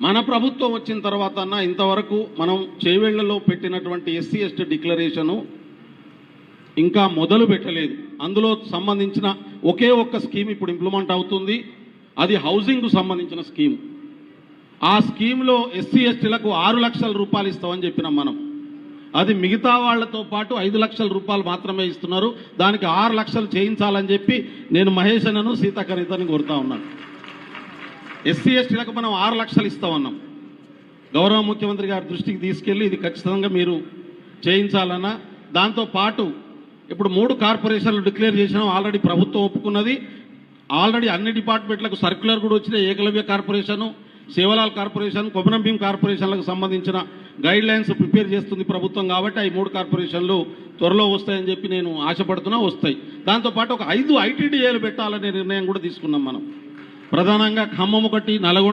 మన ప్రభుత్వం వచ్చిన తర్వాత ఇంతవరకు మనం చేవేళ్లలో పెట్టినటువంటి ఎస్సీ ఎస్టీ డిక్లరేషను ఇంకా మొదలు పెట్టలేదు. అందులో సంబంధించిన ఒకే ఒక్క స్కీమ్ ఇప్పుడు ఇంప్లిమెంట్ అవుతుంది. అది హౌసింగ్కు సంబంధించిన స్కీమ్. ఆ స్కీమ్లో ఎస్సీ ఎస్టీలకు 6 లక్షల రూపాయలు ఇస్తామని చెప్పినాం మనం. అది మిగతా వాళ్లతో పాటు 5 లక్షల రూపాయలు మాత్రమే ఇస్తున్నారు. దానికి 6 లక్షలు చేయించాలని చెప్పి నేను మహేష్ అన్నను సీతాకరితని కోరుతా ఉన్నాను. ఎస్సీ ఎస్టీలకు మనం 6 లక్షలు ఇస్తామన్నాం. గౌరవ ముఖ్యమంత్రి గారి దృష్టికి తీసుకెళ్లి ఇది ఖచ్చితంగా మీరు చేయించాలన్నా. దాంతోపాటు ఇప్పుడు 3 కార్పొరేషన్లు డిక్లేర్ చేసినాం. ఆల్రెడీ ప్రభుత్వం ఒప్పుకున్నది. ఆల్రెడీ అన్ని డిపార్ట్మెంట్లకు సర్క్యులర్ కూడా వచ్చిన ఏకలవ్య కార్పొరేషను, సేవలాల్ కార్పొరేషన్, కొమరం భీం కార్పొరేషన్లకు సంబంధించిన గైడ్ లైన్స్ ప్రిపేర్ చేస్తుంది ప్రభుత్వం. కాబట్టి ఈ 3 కార్పొరేషన్లు త్వరలో వస్తాయని చెప్పి నేను ఆశపడుతున్నా, వస్తాయి. దాంతోపాటు ఒక 5 ఐటీడీఏలు పెట్టాలనే నిర్ణయం కూడా తీసుకున్నాం మనం. ప్రధానంగా ఖమ్మం ఒకటి, నల్గొండ